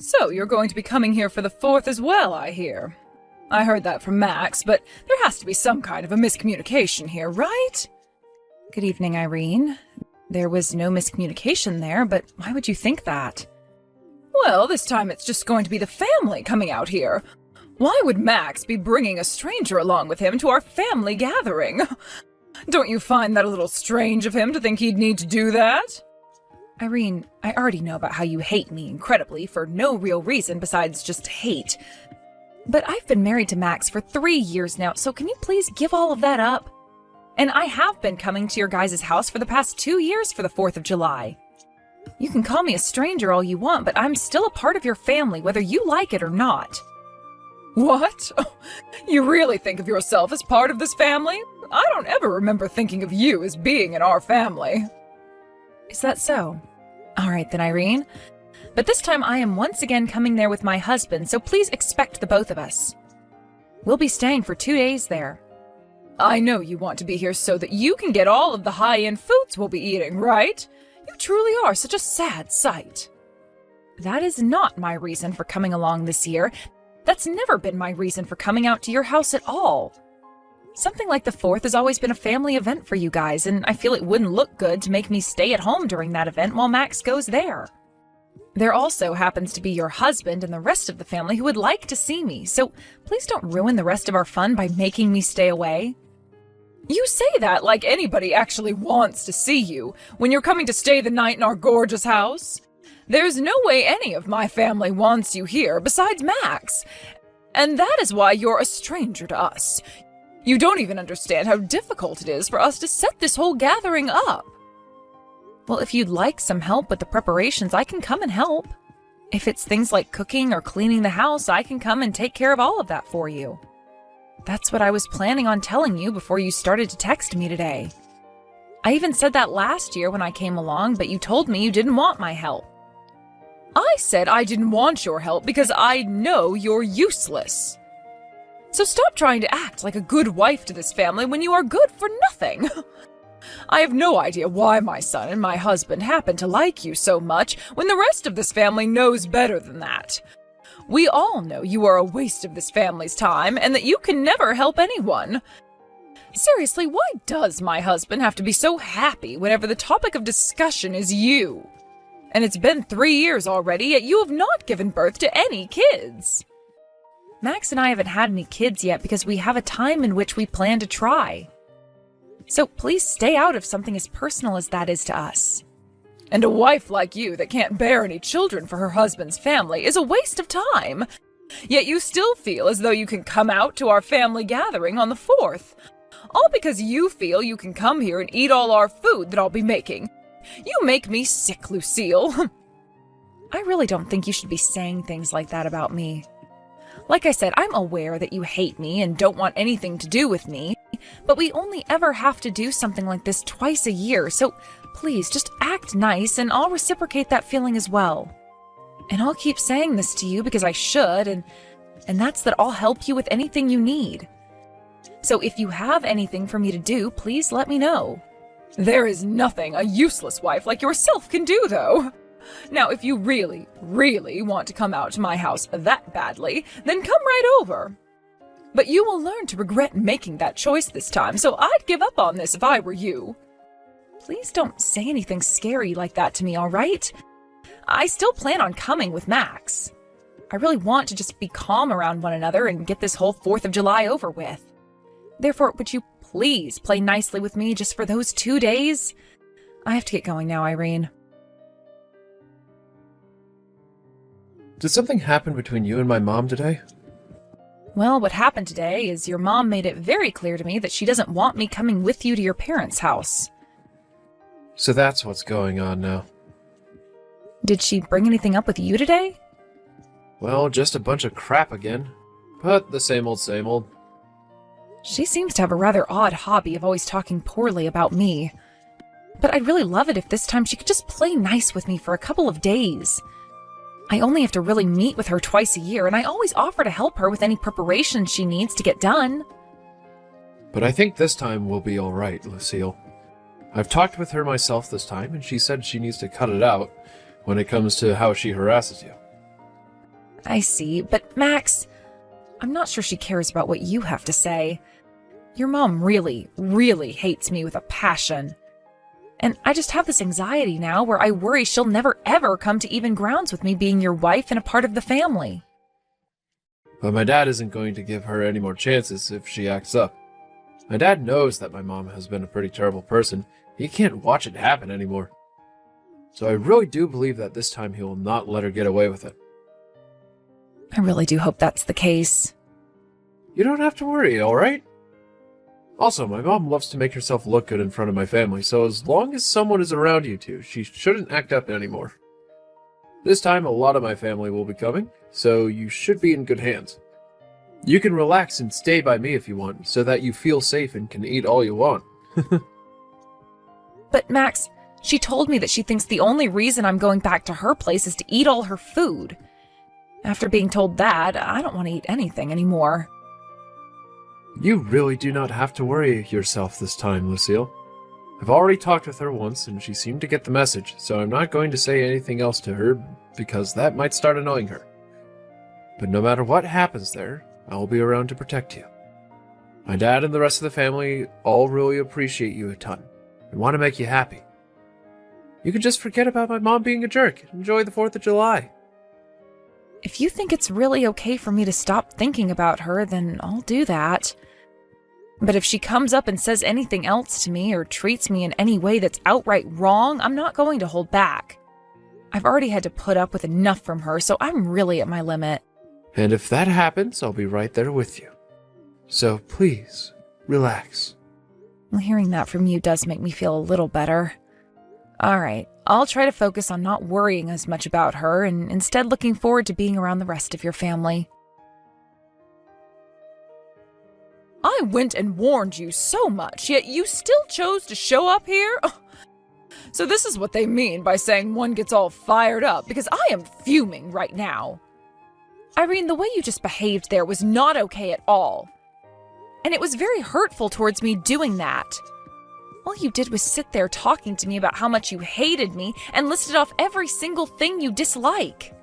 So, you're going to be coming here for the 4th as well, I hear. I heard that from Max, but there has to be some kind of a miscommunication here, right? Good evening, Irene. There was no miscommunication there, but why would you think that? Well, this time it's just going to be the family coming out here. Why would Max be bringing a stranger along with him to our family gathering? Don't you find that a little strange of him to think he'd need to do that? Irene, I already know about how you hate me incredibly for no real reason besides just hate. But I've been married to Max for 3 years now, so can you please give all of that up? And I have been coming to your guys' house for the past 2 years for the 4th of July. You can call me a stranger all you want, but I'm still a part of your family, whether you like it or not. What? You really think of yourself as part of this family? I don't ever remember thinking of you as being in our family. Is that so? All right then, Irene. But this time I am once again coming there with my husband, so please expect the both of us. We'll be staying for 2 days there. I know you want to be here so that you can get all of the high-end foods we'll be eating, right? You truly are such a sad sight. That is not my reason for coming along this year. That's never been my reason for coming out to your house at all. Something like the 4th has always been a family event for you guys, and I feel it wouldn't look good to make me stay at home during that event while Max goes there. There also happens to be your husband and the rest of the family who would like to see me, so please don't ruin the rest of our fun by making me stay away. You say that like anybody actually wants to see you when you're coming to stay the night in our gorgeous house. There's no way any of my family wants you here besides Max, and that is why you're a stranger to us. You don't even understand how difficult it is for us to set this whole gathering up. Well, if you'd like some help with the preparations, I can come and help. If it's things like cooking or cleaning the house, I can come and take care of all of that for you. That's what I was planning on telling you before you started to text me today. I even said that last year when I came along, but you told me you didn't want my help. I said I didn't want your help because I know you're useless. So stop trying to act like a good wife to this family when you are good for nothing. I have no idea why my son and my husband happen to like you so much when the rest of this family knows better than that. We all know you are a waste of this family's time and that you can never help anyone. Seriously, why does my husband have to be so happy whenever the topic of discussion is you? And it's been 3 years already, yet you have not given birth to any kids. Max and I haven't had any kids yet because we have a time in which we plan to try. So please stay out of something as personal as that is to us. And a wife like you that can't bear any children for her husband's family is a waste of time. Yet you still feel as though you can come out to our family gathering on the 4th. All because you feel you can come here and eat all our food that I'll be making. You make me sick, Lucille. I really don't think you should be saying things like that about me. Like I said, I'm aware that you hate me and don't want anything to do with me, but we only ever have to do something like this twice a year, so please just act nice and I'll reciprocate that feeling as well. And I'll keep saying this to you because I should, and that's that I'll help you with anything you need. So if you have anything for me to do, please let me know. There is nothing a useless wife like yourself can do, though. Now, if you really, really want to come out to my house that badly, then come right over. But you will learn to regret making that choice this time, so I'd give up on this if I were you. Please don't say anything scary like that to me, all right? I still plan on coming with Max. I really want to just be calm around one another and get this whole 4th of July over with. Therefore, would you please play nicely with me just for those 2 days? I have to get going now, Irene. Did something happen between you and my mom today? Well, what happened today is your mom made it very clear to me that she doesn't want me coming with you to your parents' house. So that's what's going on now. Did she bring anything up with you today? Well, just a bunch of crap again. But the same old, same old. She seems to have a rather odd hobby of always talking poorly about me. But I'd really love it if this time she could just play nice with me for a couple of days. I only have to really meet with her twice a year, and I always offer to help her with any preparation she needs to get done. But I think this time will be all right, Lucille. I've talked with her myself this time, and she said she needs to cut it out when it comes to how she harasses you. I see, but Max, I'm not sure she cares about what you have to say. Your mom really, really hates me with a passion. And I just have this anxiety now where I worry she'll never ever come to even grounds with me being your wife and a part of the family. But my dad isn't going to give her any more chances if she acts up. My dad knows that my mom has been a pretty terrible person. He can't watch it happen anymore. So I really do believe that this time he will not let her get away with it. I really do hope that's the case. You don't have to worry, alright? Also, my mom loves to make herself look good in front of my family, so as long as someone is around you two, she shouldn't act up anymore. This time, a lot of my family will be coming, so you should be in good hands. You can relax and stay by me if you want, so that you feel safe and can eat all you want. But Max, she told me that she thinks the only reason I'm going back to her place is to eat all her food. After being told that, I don't want to eat anything anymore. You really do not have to worry yourself this time, Lucille. I've already talked with her once, and she seemed to get the message, so I'm not going to say anything else to her, because that might start annoying her. But no matter what happens there, I will be around to protect you. My dad and the rest of the family all really appreciate you a ton, and want to make you happy. You can just forget about my mom being a jerk and enjoy the 4th of July. If you think it's really okay for me to stop thinking about her, then I'll do that. But if she comes up and says anything else to me or treats me in any way that's outright wrong, I'm not going to hold back. I've already had to put up with enough from her, so I'm really at my limit. And if that happens, I'll be right there with you. So please, relax. Well, hearing that from you does make me feel a little better. All right, I'll try to focus on not worrying as much about her and instead looking forward to being around the rest of your family. I went and warned you so much, yet you still chose to show up here? So this is what they mean by saying one gets all fired up, because I am fuming right now. Irene, the way you just behaved there was not okay at all. And it was very hurtful towards me doing that. All you did was sit there talking to me about how much you hated me and listed off every single thing you dislike.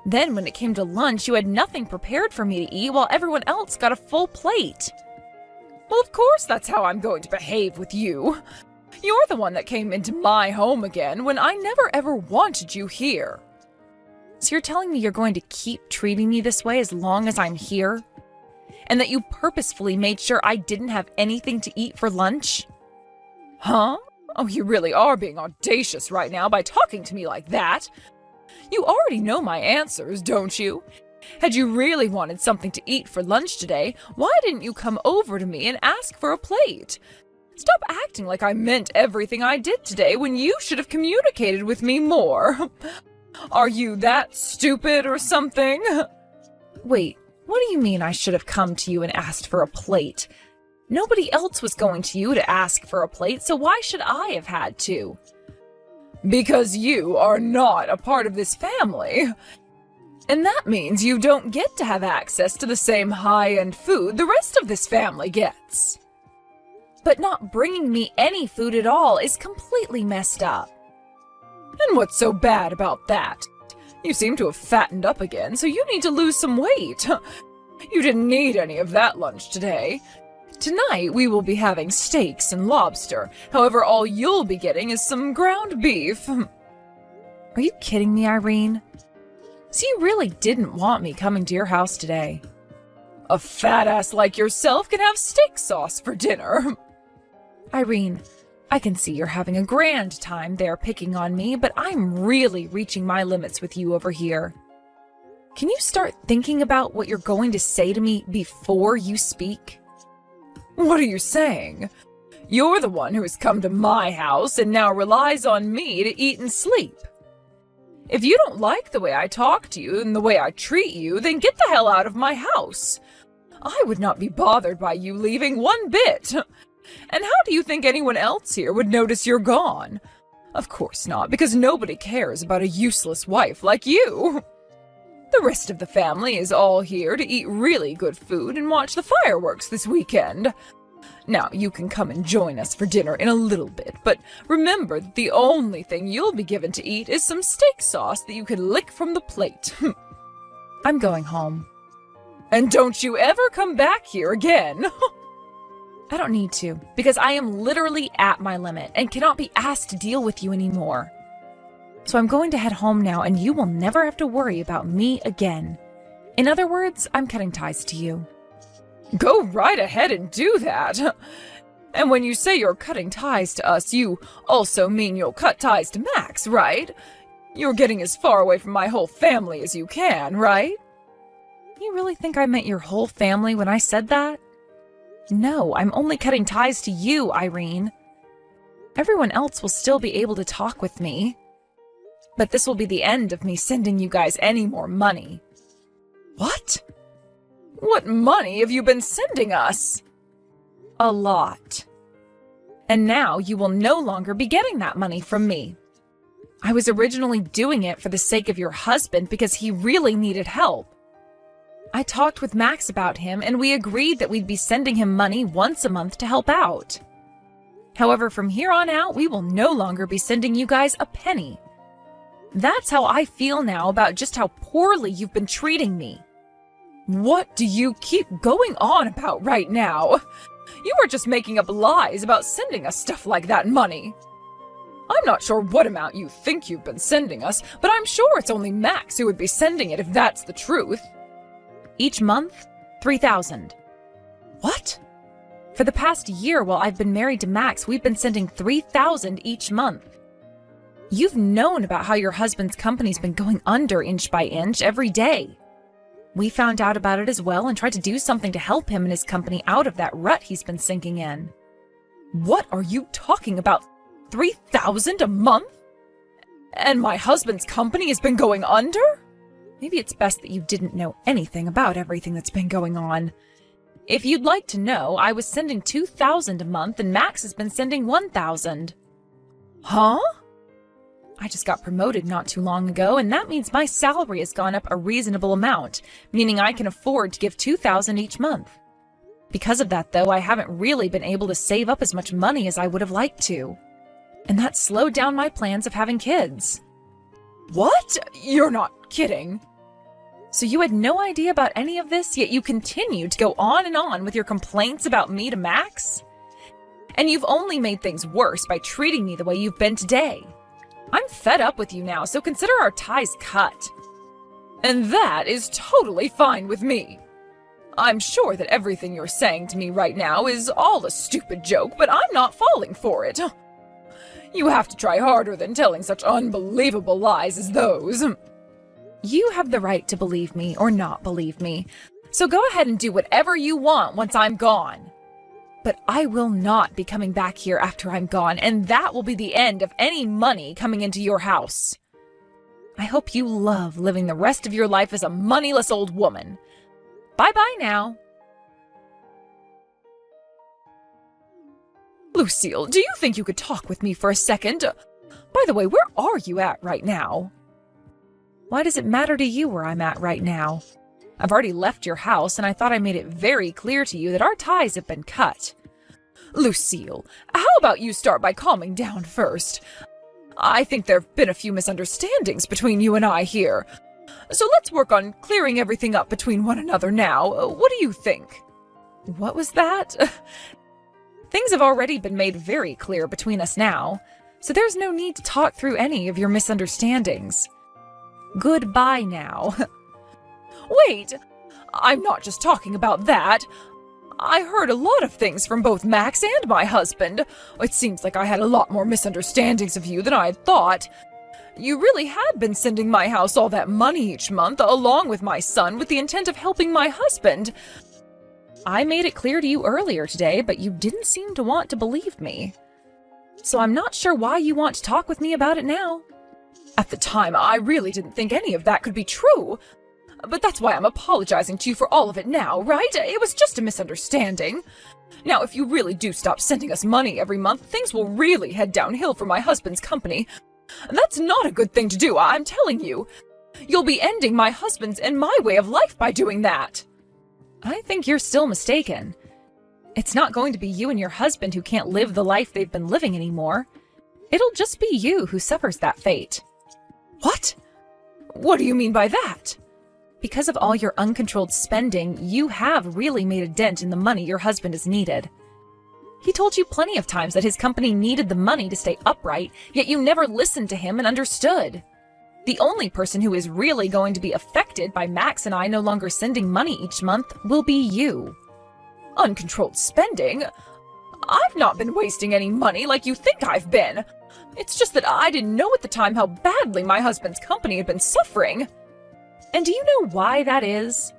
Then when it came to lunch, you had nothing prepared for me to eat while everyone else got a full plate. Well, of course that's how I'm going to behave with you. You're the one that came into my home again when I never ever wanted you here. So you're telling me you're going to keep treating me this way as long as I'm here? And that you purposefully made sure I didn't have anything to eat for lunch? Huh? Oh, you really are being audacious right now by talking to me like that. You already know my answers, don't you? Had you really wanted something to eat for lunch today, why didn't you come over to me and ask for a plate? Stop acting like I meant everything I did today when you should have communicated with me more. Are you that stupid or something? Wait, what do you mean I should have come to you and asked for a plate? Nobody else was going to you to ask for a plate, so why should I have had to? Because you are not a part of this family. And that means you don't get to have access to the same high-end food the rest of this family gets. But not bringing me any food at all is completely messed up. And what's so bad about that? You seem to have fattened up again, so you need to lose some weight. You didn't need any of that lunch today. Tonight, we will be having steaks and lobster. However, all you'll be getting is some ground beef. Are you kidding me, Irene? So you really didn't want me coming to your house today? A fat ass like yourself can have steak sauce for dinner. Irene, I can see you're having a grand time there picking on me, but I'm really reaching my limits with you over here. Can you start thinking about what you're going to say to me before you speak? What are you saying? You're the one who has come to my house and now relies on me to eat and sleep. If you don't like the way I talk to you and the way I treat you, then get the hell out of my house. I would not be bothered by you leaving one bit. And how do you think anyone else here would notice you're gone? Of course not, because nobody cares about a useless wife like you. The rest of the family is all here to eat really good food and watch the fireworks this weekend. Now, you can come and join us for dinner in a little bit, but remember that the only thing you'll be given to eat is some steak sauce that you can lick from the plate. I'm going home. And don't you ever come back here again. I don't need to, because I am literally at my limit and cannot be asked to deal with you anymore. So I'm going to head home now, and you will never have to worry about me again. In other words, I'm cutting ties to you. Go right ahead and do that. And when you say you're cutting ties to us, you also mean you'll cut ties to Max, right? You're getting as far away from my whole family as you can, right? You really think I meant your whole family when I said that? No, I'm only cutting ties to you, Irene. Everyone else will still be able to talk with me. But this will be the end of me sending you guys any more money. What? What money have you been sending us? A lot. And now you will no longer be getting that money from me. I was originally doing it for the sake of your husband because he really needed help. I talked with Max about him, and we agreed that we'd be sending him money once a month to help out. However, from here on out, we will no longer be sending you guys a penny. That's how I feel now about just how poorly you've been treating me. What do you keep going on about right now? You were just making up lies about sending us stuff like that money. I'm not sure what amount you think you've been sending us, but I'm sure it's only Max who would be sending it if that's the truth. Each month, $3,000. What? For the past year while I've been married to Max, we've been sending $3,000 each month. You've known about how your husband's company's been going under inch by inch every day. We found out about it as well and tried to do something to help him and his company out of that rut he's been sinking in. What are you talking about? $3,000 a month? And my husband's company has been going under? Maybe it's best that you didn't know anything about everything that's been going on. If you'd like to know, I was sending $2,000 a month and Max has been sending $1,000. Huh? I just got promoted not too long ago, and that means my salary has gone up a reasonable amount, meaning I can afford to give $2,000 each month. Because of that, though, I haven't really been able to save up as much money as I would have liked to. And that slowed down my plans of having kids. What? You're not kidding. So you had no idea about any of this, yet you continued to go on and on with your complaints about me to Max? And you've only made things worse by treating me the way you've been today. I'm fed up with you now, so consider our ties cut. And that is totally fine with me. I'm sure that everything you're saying to me right now is all a stupid joke, but I'm not falling for it. You have to try harder than telling such unbelievable lies as those. You have the right to believe me or not believe me, so go ahead and do whatever you want once I'm gone. But I will not be coming back here after I'm gone, and that will be the end of any money coming into your house. I hope you love living the rest of your life as a moneyless old woman. Bye-bye now. Lucille, do you think you could talk with me for a second? By the way, where are you at right now? Why does it matter to you where I'm at right now? I've already left your house, and I thought I made it very clear to you that our ties have been cut. Lucille, how about you start by calming down first? I think there have been a few misunderstandings between you and I here. So let's work on clearing everything up between one another now. What do you think? What was that? Things have already been made very clear between us now, so there's no need to talk through any of your misunderstandings. Goodbye now. Wait, I'm not just talking about that. I heard a lot of things from both Max and my husband. It seems like I had a lot more misunderstandings of you than I had thought. You really had been sending my house all that money each month, along with my son, with the intent of helping my husband. I made it clear to you earlier today, but you didn't seem to want to believe me. So I'm not sure why you want to talk with me about it now. At the time, I really didn't think any of that could be true. But that's why I'm apologizing to you for all of it now, right? It was just a misunderstanding. Now, if you really do stop sending us money every month, things will really head downhill for my husband's company. That's not a good thing to do, I'm telling you. You'll be ending my husband's and my way of life by doing that. I think you're still mistaken. It's not going to be you and your husband who can't live the life they've been living anymore. It'll just be you who suffers that fate. What? What do you mean by that? Because of all your uncontrolled spending, you have really made a dent in the money your husband has needed. He told you plenty of times that his company needed the money to stay upright, yet you never listened to him and understood. The only person who is really going to be affected by Max and I no longer sending money each month will be you. Uncontrolled spending? I've not been wasting any money like you think I've been. It's just that I didn't know at the time how badly my husband's company had been suffering. And do you know why that is?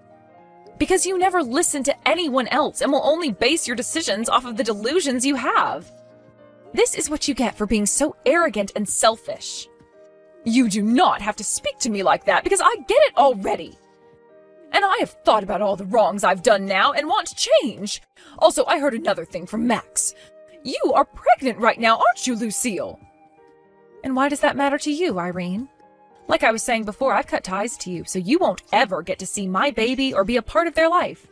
Because you never listen to anyone else and will only base your decisions off of the delusions you have. This is what you get for being so arrogant and selfish. You do not have to speak to me like that because I get it already. And I have thought about all the wrongs I've done now and want to change. Also, I heard another thing from Max. You are pregnant right now, aren't you, Lucille? And why does that matter to you, Irene? Like I was saying before, I've cut ties to you, so you won't ever get to see my baby or be a part of their life.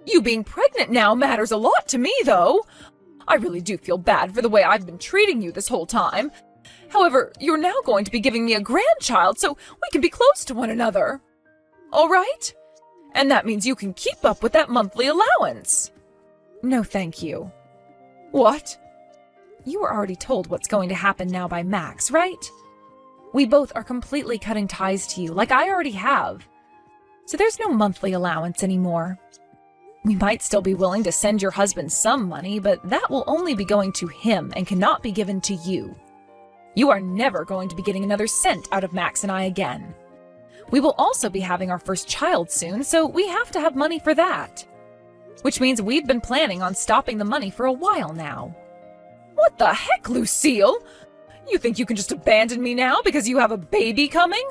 You being pregnant now matters a lot to me, though. I really do feel bad for the way I've been treating you this whole time. However, you're now going to be giving me a grandchild, so we can be close to one another. All right? And that means you can keep up with that monthly allowance. No, thank you. What? You were already told what's going to happen now by Max, right? We both are completely cutting ties to you, like I already have. So there's no monthly allowance anymore. We might still be willing to send your husband some money, but that will only be going to him and cannot be given to you. You are never going to be getting another cent out of Max and I again. We will also be having our first child soon, so we have to have money for that. Which means we've been planning on stopping the money for a while now. What the heck, Lucille? You think you can just abandon me now because you have a baby coming?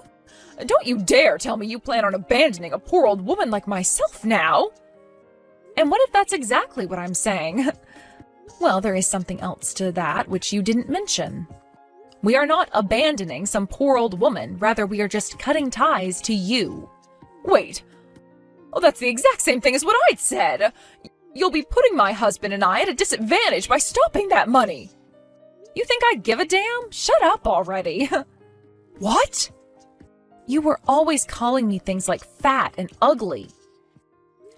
Don't you dare tell me you plan on abandoning a poor old woman like myself now. And what if that's exactly what I'm saying? Well, there is something else to that which you didn't mention. We are not abandoning some poor old woman, rather we are just cutting ties to you. Wait. Oh, that's the exact same thing as what I'd said. You'll be putting my husband and I at a disadvantage by stopping that money. You think I'd give a damn? Shut up already. What? You were always calling me things like fat and ugly.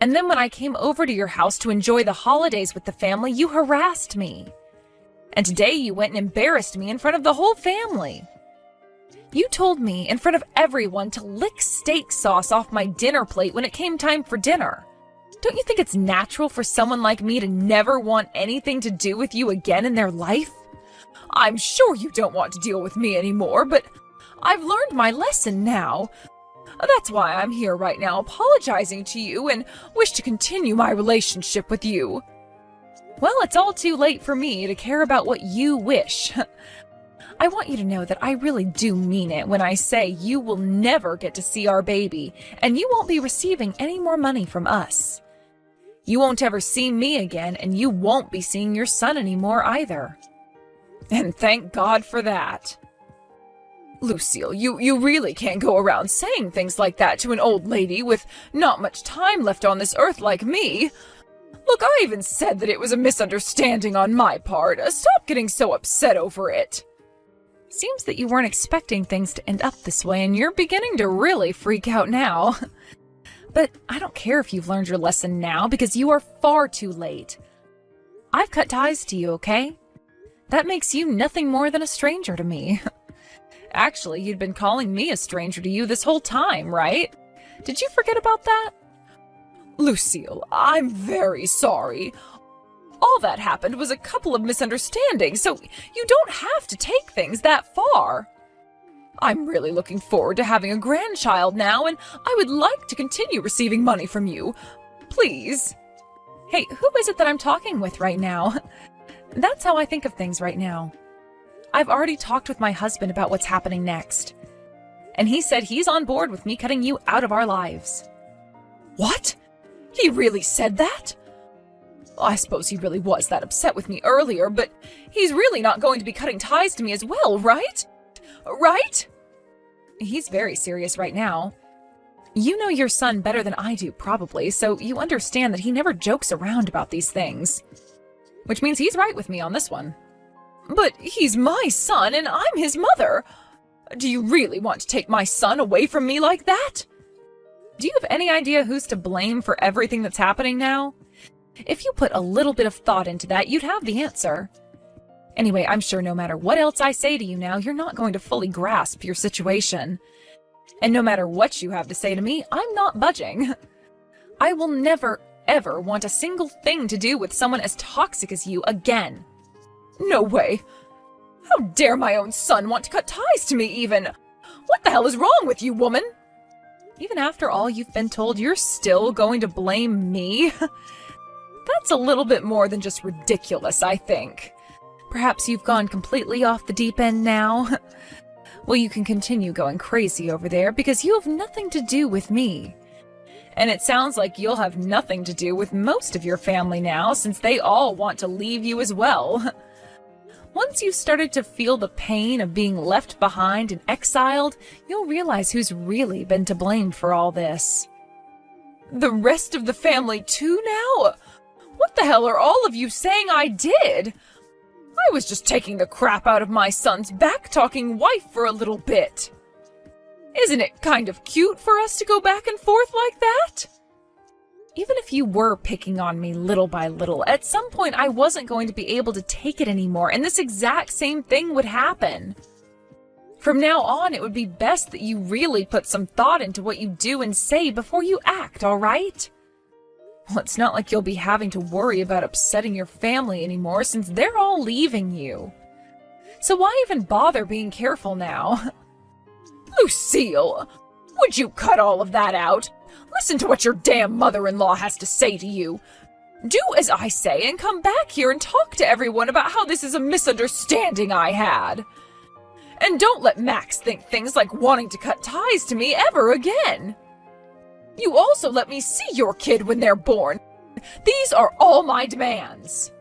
And then when I came over to your house to enjoy the holidays with the family, you harassed me. And today you went and embarrassed me in front of the whole family. You told me in front of everyone to lick steak sauce off my dinner plate when it came time for dinner. Don't you think it's natural for someone like me to never want anything to do with you again in their life? I'm sure you don't want to deal with me anymore, but I've learned my lesson now. That's why I'm here right now apologizing to you and wish to continue my relationship with you. Well, it's all too late for me to care about what you wish. I want you to know that I really do mean it when I say you will never get to see our baby, and you won't be receiving any more money from us. You won't ever see me again, and you won't be seeing your son anymore either. And thank God for that. Lucille, you really can't go around saying things like that to an old lady with not much time left on this earth like me. Look, I even said that it was a misunderstanding on my part. Stop getting so upset over it. Seems that you weren't expecting things to end up this way, and you're beginning to really freak out now. But I don't care if you've learned your lesson now, because you are far too late. I've cut ties to you, okay? That makes you nothing more than a stranger to me. Actually, you'd been calling me a stranger to you this whole time, right? Did you forget about that? Lucille, I'm very sorry. All that happened was a couple of misunderstandings, so you don't have to take things that far. I'm really looking forward to having a grandchild now, and I would like to continue receiving money from you. Please. Hey, who is it that I'm talking with right now? That's how I think of things right now. I've already talked with my husband about what's happening next. And he said he's on board with me cutting you out of our lives. What? He really said that? I suppose he really was that upset with me earlier, but he's really not going to be cutting ties to me as well, right? Right? He's very serious right now. You know your son better than I do, probably, so you understand that he never jokes around about these things. Which means he's right with me on this one. But he's my son and I'm his mother. Do you really want to take my son away from me like that? Do you have any idea who's to blame for everything that's happening now? If you put a little bit of thought into that, you'd have the answer. Anyway, I'm sure no matter what else I say to you now, you're not going to fully grasp your situation. And no matter what you have to say to me, I'm not budging. I will never, ever want a single thing to do with someone as toxic as you again. No way. How dare my own son want to cut ties to me even? What the hell is wrong with you, woman? Even after all you've been told, you're still going to blame me? That's a little bit more than just ridiculous, I think. Perhaps you've gone completely off the deep end now? Well, you can continue going crazy over there because you have nothing to do with me. And it sounds like you'll have nothing to do with most of your family now, since they all want to leave you as well. Once you've started to feel the pain of being left behind and exiled, you'll realize who's really been to blame for all this. The rest of the family too now? What the hell are all of you saying I did? I was just taking the crap out of my son's back-talking wife for a little bit. Isn't it kind of cute for us to go back and forth like that? Even if you were picking on me little by little, at some point I wasn't going to be able to take it anymore, and this exact same thing would happen. From now on, it would be best that you really put some thought into what you do and say before you act, all right? Well, it's not like you'll be having to worry about upsetting your family anymore since they're all leaving you. So why even bother being careful now? Lucille, would you cut all of that out? Listen to what your damn mother-in-law has to say to you. Do as I say and come back here and talk to everyone about how this is a misunderstanding I had. And don't let Max think things like wanting to cut ties to me ever again. You also let me see your kid when they're born. These are all my demands.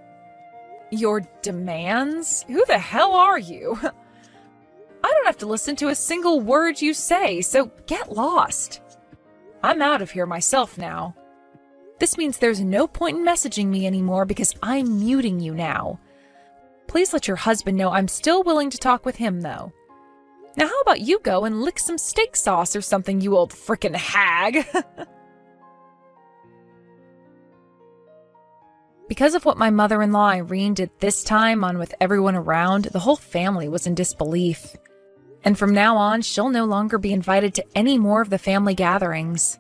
Your demands? Who the hell are you? I don't have to listen to a single word you say, so get lost. I'm out of here myself now. This means there's no point in messaging me anymore because I'm muting you now. Please let your husband know I'm still willing to talk with him, though. Now how about you go and lick some steak sauce or something, you old frickin' hag? Because of what my mother-in-law Irene did this time on with everyone around, the whole family was in disbelief. And from now on, she'll no longer be invited to any more of the family gatherings.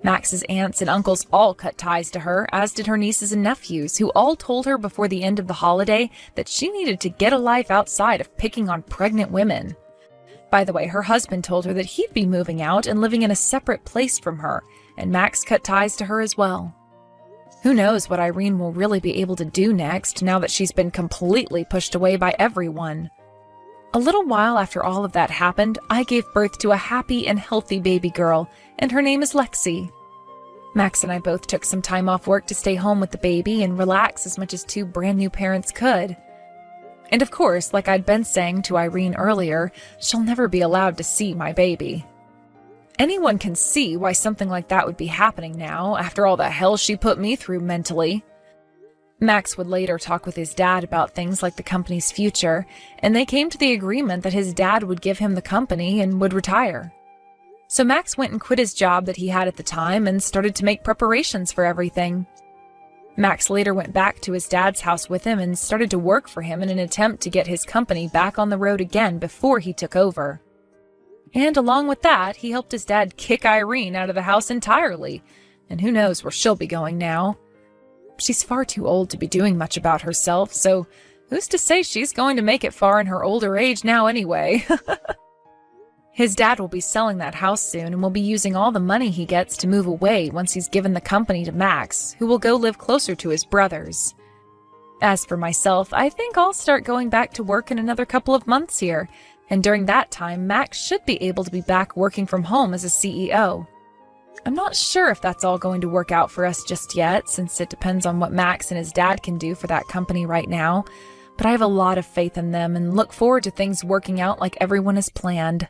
Max's aunts and uncles all cut ties to her, as did her nieces and nephews, who all told her before the end of the holiday that she needed to get a life outside of picking on pregnant women. By the way, her husband told her that he'd be moving out and living in a separate place from her, and Max cut ties to her as well. Who knows what Irene will really be able to do next, now that she's been completely pushed away by everyone. A little while after all of that happened, I gave birth to a happy and healthy baby girl, and her name is Lexi. Max and I both took some time off work to stay home with the baby and relax as much as two brand new parents could. And of course, like I'd been saying to Irene earlier, she'll never be allowed to see my baby. Anyone can see why something like that would be happening now, after all the hell she put me through mentally. Max would later talk with his dad about things like the company's future, and they came to the agreement that his dad would give him the company and would retire. So Max went and quit his job that he had at the time and started to make preparations for everything. Max later went back to his dad's house with him and started to work for him in an attempt to get his company back on the road again before he took over. And along with that, he helped his dad kick Irene out of the house entirely, and who knows where she'll be going now. She's far too old to be doing much about herself, so who's to say she's going to make it far in her older age now anyway? His dad will be selling that house soon and will be using all the money he gets to move away once he's given the company to Max, who will go live closer to his brothers. As for myself, I think I'll start going back to work in another couple of months here, and during that time, Max should be able to be back working from home as a CEO. I'm not sure if that's all going to work out for us just yet, since it depends on what Max and his dad can do for that company right now, but I have a lot of faith in them and look forward to things working out like everyone has planned.